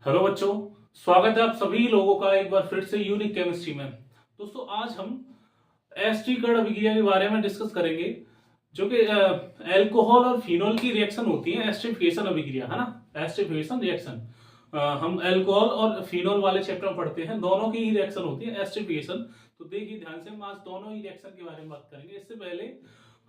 Hello बच्चों, स्वागत है आप सभी लोगों का एक बार फिर से यूनिक केमिस्ट्री में। दोस्तों आज हम एस्टरीकरण अभिक्रिया के बारे में डिस्कस करेंगे, जो कि अल्कोहल और फिनोल की रिएक्शन होती है, एस्टरीफिकेशन अभिक्रिया, है ना। एस्टरीफिकेशन रिएक्शन हम अल्कोहल और फिनोल वाले चैप्टर में पढ़ते हैं, दोनों की ही रिएक्शन होती है एस्टरीफिकेशन। तो देखिए ध्यान से, हम आज दोनों ही रिएक्शन के बारे में बात करेंगे। इससे पहले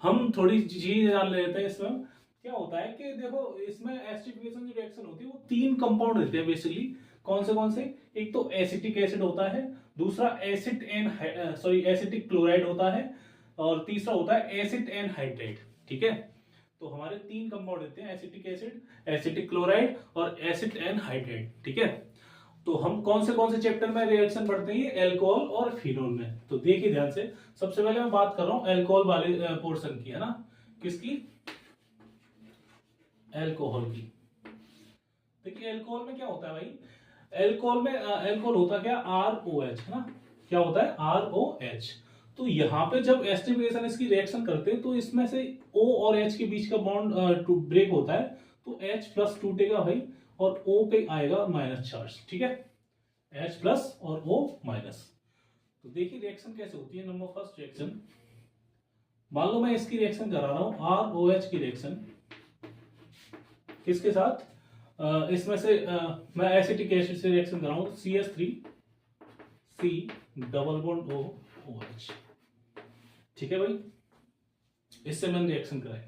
हम थोड़ी चीज जान लेते हैं। इसमें क्या होता है कि देखो, इसमें एस्टरीफिकेशन जो रिएक्शन होती है वो तीन कंपाउंड देते हैं बेसिकली। कौन से? एक तो एसिटिक एसिड होता है, दूसरा एसिटिक क्लोराइड होता है, और तीसरा होता है एसिड एंड हाइड्राइड। ठीक है, तो हमारे तीन कंपाउंड देते हैं, एसिटिक एसिड, एसिटिक क्लोराइड और एसिड एंड हाइड्राइड। ठीक है, तो हम कौन से चैप्टर में रिएक्शन पढ़ते हैं? अल्कोहल और फिनोल में। तो देखिए ध्यान से, सबसे पहले मैं बात कर रहा हूं अल्कोहल वाले पोर्शन की, है ना। किसकी? अल्कोहल की। देखिए अल्कोहल में क्या होता है भाई, अल्कोहल में अल्कोहल होता क्या? ROH, है ना। क्या होता है? ROH। तो यहाँ पे जब एस्टरीफिकेशन इसकी रिएक्शन करते हैं तो इसमें से O और H के बीच का बॉन्ड ब्रेक होता है, तो H प्लस टूटेगा भाई, और O पे आएगा माइनस चार्ज। ठीक है, H प्लस और O माइनस। तो देखिए रिएक्शन कैसे होती है। नंबर फर्स्ट रिएक्शन, मान लो मैं इसकी रिएक्शन करा रहा हूं, ROH की रिएक्शन। किसके साथ? इसमें से मैं एसिटिक एसिड से रिएक्शन कर रहा हूं, CH3C डबल बॉन्ड OH। ठीक है भाई, इससे मैंने रिएक्शन कराया।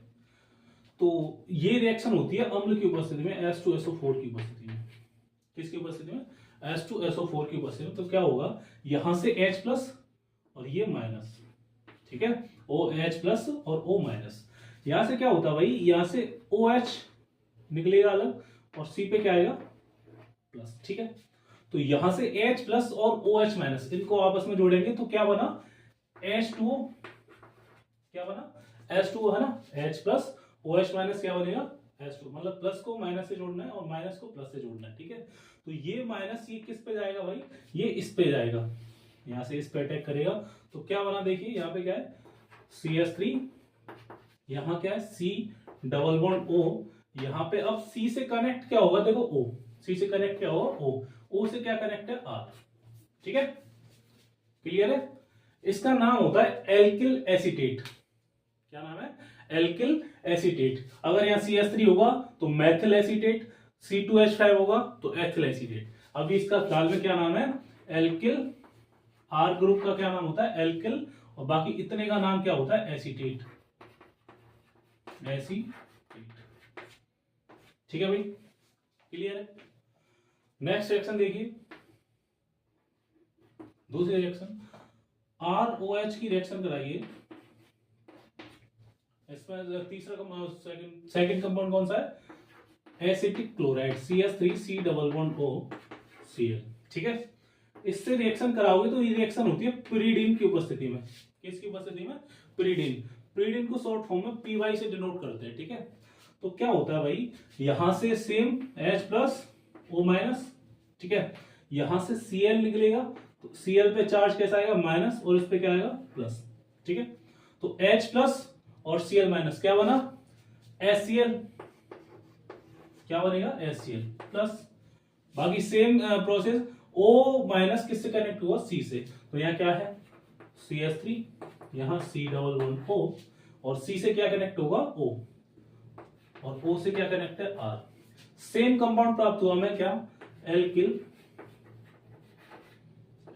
तो ये रिएक्शन होती है अम्ल की उपस्थिति में, H2SO4 की उपस्थिति में। किसकी उपस्थिति में? H2SO4 की उपस्थिति में। तो क्या होगा, यहां से H प्लस और ये माइनस। ठीक है, OH प्लस और O माइनस। यहां से क्या होता है भाई, यहां से OH निकलेगा अलग और C पे क्या आएगा? प्लस। ठीक है, तो यहां से H प्लस और OH माइनस, इनको आपस में जोड़ेंगे तो क्या बना? H2O। क्या बना? H2O, है ना। H प्लस OH माइनस क्या बनेगा? H2। मतलब प्लस को माइनस से जोड़ना है और माइनस को प्लस से जोड़ना है। ठीक है, तो ये माइनस ये किस पे जाएगा भाई? ये इस पे जाएगा, यहां से इस पे अटैक करेगा। तो क्या बना? देखिए यहाँ पे क्या है? CH3, यहाँ क्या है? C double bond O। यहाँ पे अब C से कनेक्ट क्या होगा? देखो O, C से कनेक्ट क्या होगा? O से क्या कनेक्ट है? R। ठीक है, क्लियर है। इसका नाम होता है एल्किल एसीटेट। क्या नाम है? Alkyl acetate. अगर यहाँ CH3 होगा तो मैथिल एसीटेट, C2H5 होगा तो एथिल एसीटेट। अभी इसका फिलहाल में क्या नाम है? एल्किल। R ग्रुप का क्या नाम होता है? एल्किल। और बाकी इतने का नाम क्या होता है? एसीटेट। ठीक है भाई, क्लियर है। नेक्स्ट रिएक्शन देखिए, दूसरी रिएक्शन ROH की रिएक्शन कराइए। इसमें तीसरा सेकंड कंपाउंड कौन सा है? Acetic chloride, CH3C double bond OCl। ठीक है, इससे रिएक्शन कराओगे तो ये रिएक्शन होती है pyridine की उपस्थिति में। किसकी उपस्थिति में? pyridine। pyridine को शॉर्ट फॉर्म में PY से डिनोट करते हैं। ठीक है, तो क्या होता है भाई, यहां से same H plus O minus. ठीक है, यहां से Cl निकलेगा तो Cl पे चार्ज कैसा आएगा? माइनस, और इस पे क्या आएगा? प्लस। ठीक है, तो H प्लस और Cl माइनस क्या बना? HCl। क्या बनेगा? HCl plus. बाकी सेम प्रोसेस, O माइनस किससे कनेक्ट हुआ? C से। तो यहाँ क्या है? CH3, यहाँ C डबल बॉन्ड O, और C से क्या कनेक्ट होगा? O, और O से क्या कनेक्ट है? R। सेम कंपाउंड प्राप्त हुआ हमें, क्या? Alkyl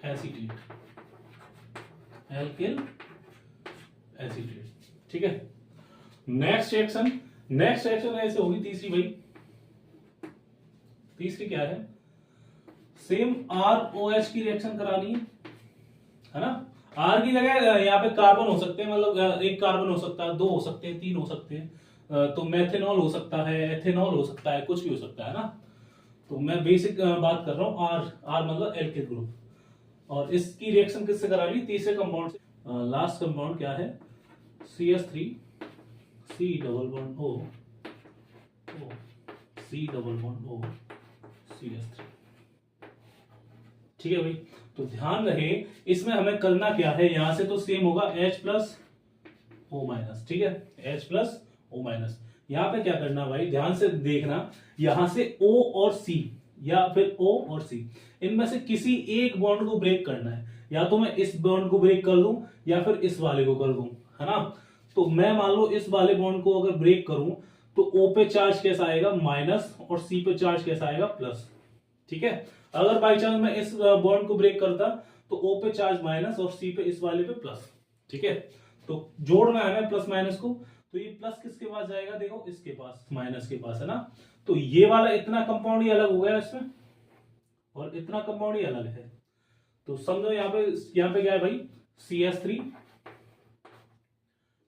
acetate. Alkyl acetate. ठीक है, नेक्स्ट रिएक्शन ऐसे होगी तीसरी भाई। तीसरी क्या है? सेम ROH की रिएक्शन करानी है ना। R की जगह यहाँ पे कार्बन हो सकते हैं, मतलब एक कार्बन हो सकता है, दो हो सकते हैं, तीन हो सकते हैं। तो मेथेनॉल हो सकता है, एथेनॉल हो सकता है, कुछ भी हो सकता है ना। तो मैं बेसिक बात कर रहा हूँ R मतलब एल्किल ग्रुप। और इसकी रिएक्शन किससे करानी? तीसरे कंपाउंड से। लास्ट कंपाउंड क्या है? CH3C double bond O, C double bond O, CH3। ठीक है भाई, तो ध्यान रहे इसमें हमें करना क्या है। यहां से तो सेम होगा H प्लस O माइनस। ठीक है, H प्लस O माइनस। यहां पे क्या करना भाई, ध्यान से देखना, यहां से O और C या फिर O और C, इनमें से किसी एक बॉन्ड को ब्रेक करना है। या तो मैं इस बॉन्ड को ब्रेक कर दूं या फिर इस वाले को कर दूं, है ना। तो मैं मान लो इस वाले बॉन्ड को अगर ब्रेक करूं तो O पे चार्ज कैसा आएगा माइनस और C पे चार्ज कैसा आएगा प्लस। ठीक है, अगर बाई चांस मैं इस बॉन्ड को ब्रेक करता तो O पे चार्ज माइनस और C पे इस वाले पे प्लस। ठीक है, तो जोड़ना है हमें प्लस माइनस को, तो ये प्लस किसके पास जाएगा, देखो इसके पास, माइनस के पास, है ना। तो ये वाला इतना कंपाउंड ही अलग हो गया इसमें और इतना कंपाउंड ही अलग है। तो समझो यहाँ पे क्या है भाई, CH3,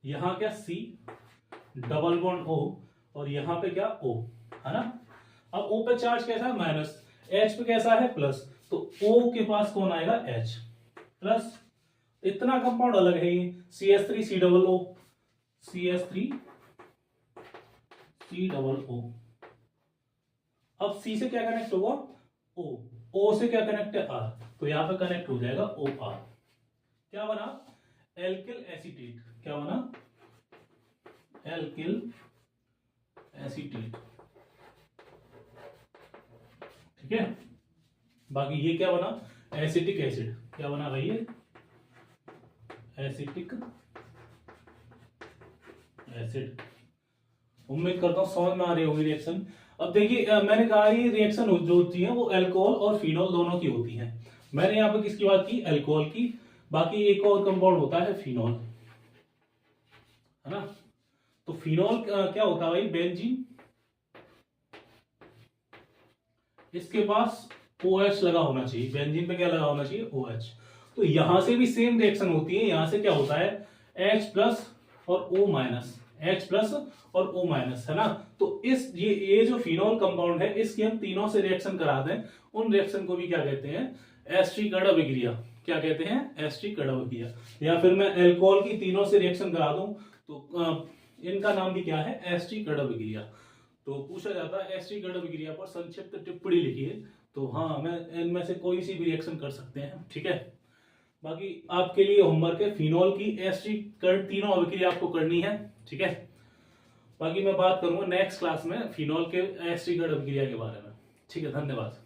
यहां क्या C डबल बॉन्ड O और यहां पे क्या O, है ना। अब O पे चार्ज कैसा है माइनस, H पे कैसा है प्लस, तो O के पास कौन आएगा H प्लस, इतना कंपाउंड अलग है ये, CH3 C double O, CH3 C double O। अब C से क्या कनेक्ट होगा O, O से क्या कनेक्ट है R, तो यहां पे कनेक्ट हो जाएगा OR। क्या बना, एल्किल एसीटेट, क्या बना, एल्किल एसीटेट। ठीक है, बाकी ये क्या बना, एसिटिक एसिड, क्या बना भाई ये, एसिटिक एसिड। उम्मीद करता हूं समझ में आ रही होगी रिएक्शन। अब देखिए मैंने कहा ये रिएक्शन जो होती है वो अल्कोहल और फिनोल दोनों की होती है। मैंने यहाँ पे किसकी बात की, अल्कोहल की। बाकी एक और कंपाउंड होता है फिनोल, है ना। तो फिनोल क्या होता है भाई, बेंजीन, इसके पास OH लगा होना चाहिए, बेंजीन पे क्या लगा होना चाहिए OH। तो यहां से भी सेम रिएक्शन होती है, यहां से क्या होता है H प्लस और O माइनस, H प्लस और O माइनस, है ना। तो इस ये जो फिनोल कंपाउंड है इसकी हम तीनों से रिएक्शन करा दें, उन रिएक्शन को भी क्या कहते हैं, एस्ट्रिक अभिक्रिया। क्या कहते हैं, एस्ट्रिक अभिक्रिया। या फिर मैं अल्कोहल की तीनों से रिएक्शन करा दूं तो इनका नाम भी क्या है, एस्ट्रिक अभिक्रिया। तो पूछा जाता है एस्ट्रिक अभिक्रिया पर संक्षिप्त टिप्पणी लिखिए, तो हाँ मैं इनमें से कोई सी भी रिएक्शन कर सकते हैं। ठीक है, बाकी आपके लिए होमवर्क है, फिनोल की एस्ट्रिक तीनों अभिक्रिया आपको करनी है। ठीक है, बाकी मैं बात करूंगा नेक्स्ट क्लास में फिनोल के एस्ट्रिक अभिक्रिया के बारे में। ठीक है, धन्यवाद।